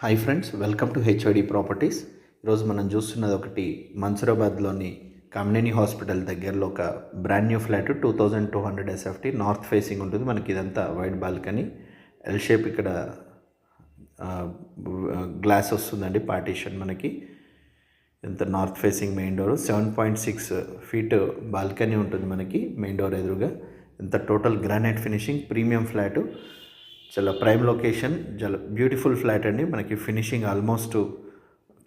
Hi friends, welcome to HOD properties. ఈరోజు మనం చూస్తున్నది ఒకటి మన్సూరాబాద్లోని కామినేని హాస్పిటల్ దగ్గరలో ఒక brand new flat 2200 SFT north facing ఉంటుంది. మనకి ఇదంతా వైడ్ బాల్కనీ, ఎల్ షేప్ ఇక్కడ గ్లాస్ వస్తుందండి పార్టీషన్. మనకి ఇంత north facing main door, 7.6 feet balcony ఉంటుంది మనకి మెయిన్ డోర్ ఎదురుగా. ఇంత total granite finishing premium flat, చాలా ప్రైమ్ లొకేషన్, చాలా బ్యూటిఫుల్ ఫ్లాట్ అండి. మనకి ఫినిషింగ్ ఆల్మోస్ట్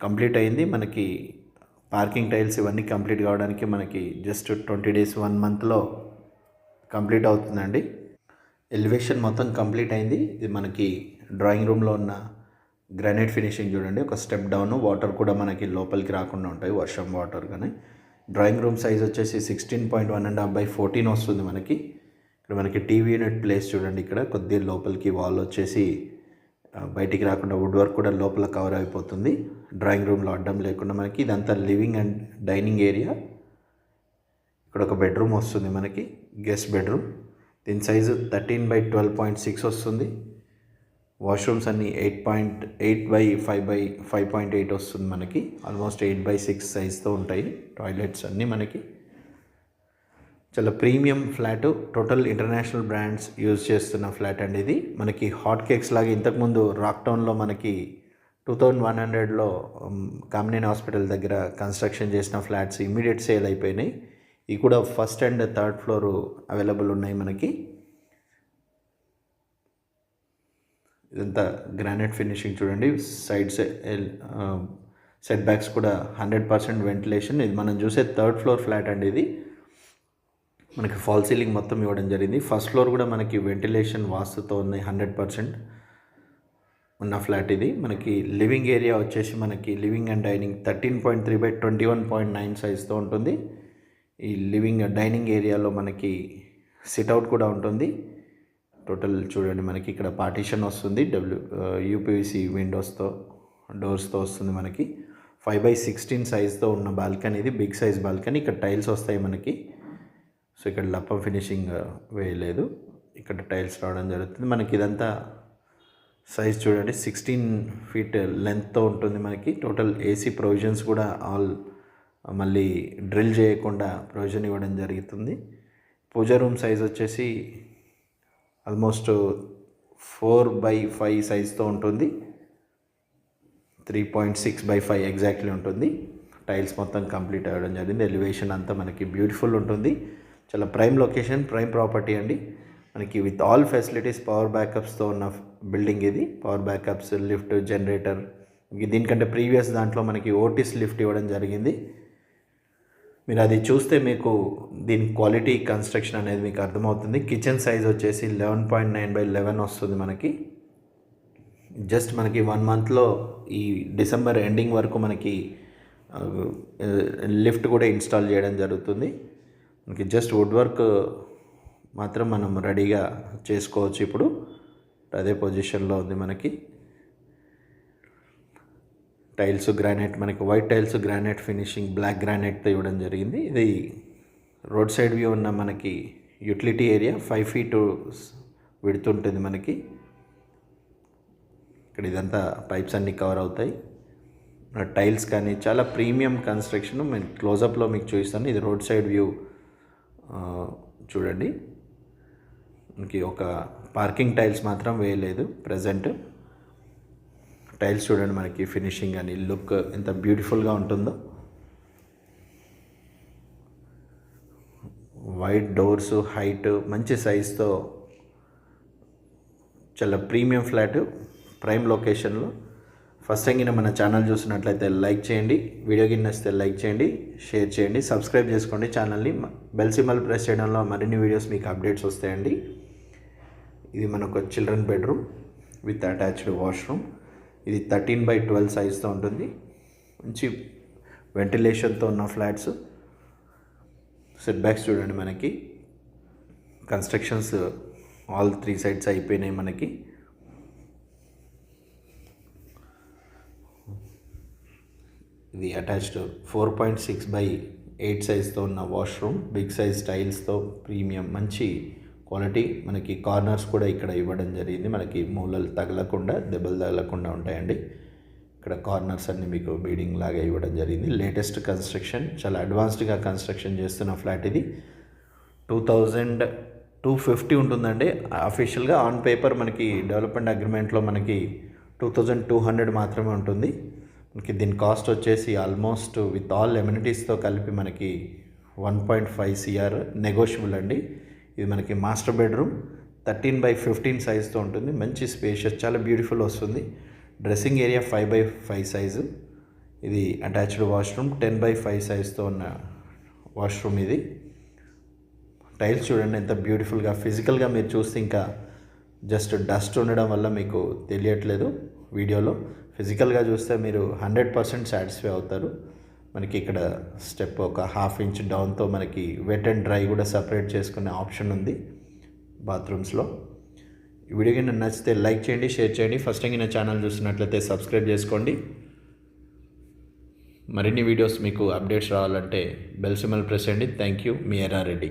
కంప్లీట్ అయింది. మనకి పార్కింగ్ టైల్స్ ఇవన్నీ కంప్లీట్ కావడానికి మనకి జస్ట్ 20 days 1 monthలో కంప్లీట్ అవుతుందండి. ఎలివేషన్ మొత్తం కంప్లీట్ అయింది. ఇది మనకి డ్రాయింగ్ రూమ్లో ఉన్న గ్రానైట్ ఫినిషింగ్ చూడండి. ఒక స్టెప్ డౌన్, వాటర్ కూడా మనకి లోపలికి రాకుండా ఉంటాయి, వర్షం వాటర్. కానీ డ్రాయింగ్ రూమ్ సైజ్ వచ్చేసి 16.1.5/14 వస్తుంది మనకి. ఇక్కడ మనకి టీవీ యూనిట్ ప్లేస్ చూడండి. ఇక్కడ కొద్దిగా లోపలికి వాల్ వచ్చేసి బయటికి రాకుండా వుడ్ వర్క్ కూడా లోపల కవర్ అయిపోతుంది. డ్రాయింగ్ రూమ్లో అడ్డం లేకుండా మనకి ఇదంతా లివింగ్ అండ్ డైనింగ్ ఏరియా. ఇక్కడ ఒక బెడ్రూమ్ వస్తుంది మనకి, గెస్ట్ బెడ్రూమ్. దీని సైజు 13/12.6 వస్తుంది. వాష్రూమ్స్ అన్నీ 8.8/5/5.8 వస్తుంది మనకి. ఆల్మోస్ట్ 8/6 సైజ్తో ఉంటాయి. టాయిలెట్స్ అన్నీ మనకి చాలా premium flat. Total international brands use చేస్తున్న ఫ్లాట్ అండి ఇది. మనకి హాట్ కేక్స్ లాగా ఇంతకుముందు రాక్ టౌన్లో మనకి 2100లో కామినేని హాస్పిటల్ దగ్గర కన్స్ట్రక్షన్ చేసిన ఫ్లాట్స్ ఇమ్మీడియట్ సేల్ అయిపోయినాయి. ఇవి కూడా first and third floor available ఉన్నాయి మనకి. ఇదంతా గ్రానైట్ ఫినిషింగ్ చూడండి. సైడ్స్ సెట్ బ్యాక్స్ కూడా 100% వెంటిలేషన్. ఇది మనం చూసే థర్డ్ ఫ్లోర్ ఫ్లాట్ అండి ఇది. మనకి ఫాల్ సీలింగ్ మొత్తం ఇవ్వడం జరిగింది. ఫస్ట్ ఫ్లోర్ కూడా మనకి వెంటిలేషన్ వాస్తుతో ఉన్నాయి, 100% ఉన్న ఫ్లాట్ ఇది. మనకి లివింగ్ ఏరియా వచ్చేసి మనకి లివింగ్ అండ్ డైనింగ్ 13.3/21.9 సైజ్తో ఉంటుంది. ఈ లివింగ్ డైనింగ్ ఏరియాలో మనకి సిట్అవుట్ కూడా ఉంటుంది. టోటల్ చూడండి, మనకి ఇక్కడ పార్టీషన్ వస్తుంది, యూపీవీసీ విండోస్తో డోర్స్తో వస్తుంది. మనకి 5/16 సైజ్తో ఉన్న బాల్కనీ ఇది, బిగ్ సైజ్ బాల్కనీ. ఇక్కడ టైల్స్ వస్తాయి మనకి. సో ఇక్కడ లప్పం ఫినిషింగ్ వేయలేదు, ఇక్కడ టైల్స్ రావడం జరుగుతుంది. మనకి ఇదంతా సైజ్ చూడండి, 16 feet లెంత్తో ఉంటుంది మనకి. టోటల్ ఏసీ ప్రొవిజన్స్ కూడా ఆల్ మళ్ళీ డ్రిల్ చేయకుండా ప్రొవిజన్ ఇవ్వడం జరుగుతుంది. పూజా రూమ్ సైజ్ వచ్చేసి ఆల్మోస్ట్ 4/5 సైజ్తో ఉంటుంది. 3.6/5 ఎగ్జాక్ట్లీ ఉంటుంది. టైల్స్ మొత్తం కంప్లీట్ అవ్వడం జరిగింది. ఎలివేషన్ అంతా మనకి బ్యూటిఫుల్ ఉంటుంది. చాలా ప్రైమ్ లొకేషన్, ప్రైమ్ ప్రాపర్టీ అండి. మనకి విత్ ఆల్ ఫెసిలిటీస్, పవర్ బ్యాకప్స్తో ఉన్న బిల్డింగ్ ఇది. Power backups, lift, generator. దీనికంటే ప్రీవియస్ దాంట్లో మనకి ఓటీస్ లిఫ్ట్ ఇవ్వడం జరిగింది. మీరు అది చూస్తే మీకు దీని క్వాలిటీ, కన్స్ట్రక్షన్ అనేది మీకు అర్థమవుతుంది. కిచెన్ సైజ్ వచ్చేసి 11.9/11 వస్తుంది మనకి. జస్ట్ మనకి 1 monthలో ఈ డిసెంబర్ ఎండింగ్ వరకు మనకి లిఫ్ట్ కూడా ఇన్స్టాల్ చేయడం జరుగుతుంది. మనకి జస్ట్ వుడ్ వర్క్ మాత్రం మనం రెడీగా చేసుకోవచ్చు. ఇప్పుడు అదే పొజిషన్లో ఉంది మనకి. టైల్స్ గ్రానైట్, మనకి white tiles granite finishing, black గ్రానైట్తో ఇవ్వడం జరిగింది. ఇది రోడ్ సైడ్ వ్యూ ఉన్న మనకి యూటిలిటీ ఏరియా. 5 feet విడ్త్ ఉంటుంది మనకి. ఇక్కడ ఇదంతా పైప్స్ అన్నీ కవర్ అవుతాయి. టైల్స్ కానీ చాలా ప్రీమియం కన్స్ట్రక్షన్. నేను క్లోజప్లో మీకు చూపిస్తాను. ఇది రోడ్ సైడ్ వ్యూ చూడండి. మనకి ఒక పార్కింగ్ టైల్స్ మాత్రం వేయలేదు ప్రజెంట్. టైల్స్ చూడండి, మనకి ఫినిషింగ్ అని లుక్ ఎంత బ్యూటిఫుల్గా ఉంటుందో. వైడ్ డోర్స్, హైట్, మంచి సైజ్తో చాలా ప్రీమియం ఫ్లాట్, ప్రైమ్ లొకేషన్లో. ఫస్ట్ టైం కింద మన ఛానల్ చూసినట్లయితే లైక్ చేయండి, వీడియో కింద నచ్చితే లైక్ చేయండి, షేర్ చేయండి, సబ్స్క్రైబ్ చేసుకోండి ఛానల్ని. బెల్ సింబల్ ప్రెస్ చేయడంలో మరిన్ని వీడియోస్ మీకు అప్డేట్స్ వస్తాయండి. ఇది మనకు children bedroom with attached washroom. ఇది 13/12 సైజ్తో ఉంటుంది. మంచి వెంటిలేషన్తో ఉన్న ఫ్లాట్స్. సెట్ బ్యాక్స్ చూడండి, మనకి కన్స్ట్రక్షన్స్ ఆల్ 3 sides అయిపోయినాయి మనకి. ఇది అటాచ్డ్ 4.6/8 సైజ్తో ఉన్న వాష్రూమ్, బిగ్ సైజ్ టైల్స్తో ప్రీమియం మంచి క్వాలిటీ. మనకి కార్నర్స్ కూడా ఇక్కడ ఇవ్వడం జరిగింది, మనకి మూలలు తగలకుండా, దెబ్బలు తగలకుండా ఉంటాయండి. ఇక్కడ కార్నర్స్ అన్ని మీకు బీడింగ్ లాగా ఇవ్వడం జరిగింది. లేటెస్ట్ కన్స్ట్రక్షన్, చాలా అడ్వాన్స్డ్గా కన్స్ట్రక్షన్ చేస్తున్న ఫ్లాట్ ఇది. 2250 ఉంటుందండి అఫీషియల్గా. ఆన్ పేపర్ మనకి డెవలప్మెంట్ అగ్రిమెంట్లో మనకి 2200 మాత్రమే ఉంటుంది. మనకి దీని కాస్ట్ వచ్చేసి ఆల్మోస్ట్ విత్ ఆల్ ఎమ్యూనిటీస్తో కలిపి మనకి 1.5 CR నెగోషియబుల్ అండి. ఇది మనకి మాస్టర్ బెడ్రూమ్ 13x15 సైజ్తో ఉంటుంది. మంచి స్పేషియస్, చాలా బ్యూటిఫుల్ వస్తుంది. Dressing area 5x5 size. ఇది అటాచ్డ్ వాష్రూమ్ 10x5 సైజ్తో ఉన్న వాష్రూమ్ ఇది. టైల్స్ చూడండి ఎంత బ్యూటిఫుల్గా, ఫిజికల్గా మీరు చూస్తే ఇంకా జస్ట్ డస్ట్ ఉండడం వల్ల మీకు తెలియట్లేదు వీడియోలో. ఫిజికల్గా చూస్తే మీరు 100% సాటిస్ఫై అవుతారు. మనకి ఇక్కడ స్టెప్ ఒక 1/2 ఇంచ్ డౌన్తో మనకి వెట్ అండ్ డ్రై కూడా సపరేట్ చేసుకునే ఆప్షన్ ఉంది బాత్రూమ్స్లో. ఈ వీడియో కింద నచ్చితే లైక్ చేయండి, షేర్ చేయండి. ఫస్ట్ టైం నా ఛానల్ చూస్తున్నట్లయితే సబ్స్క్రైబ్ చేసుకోండి. మరిన్ని వీడియోస్ మీకు అప్డేట్స్ రావాలంటే బెల్ సింబల్ ప్రెస్ చేయండి. థ్యాంక్ యూ, మీ ఎర్రారెడ్డి.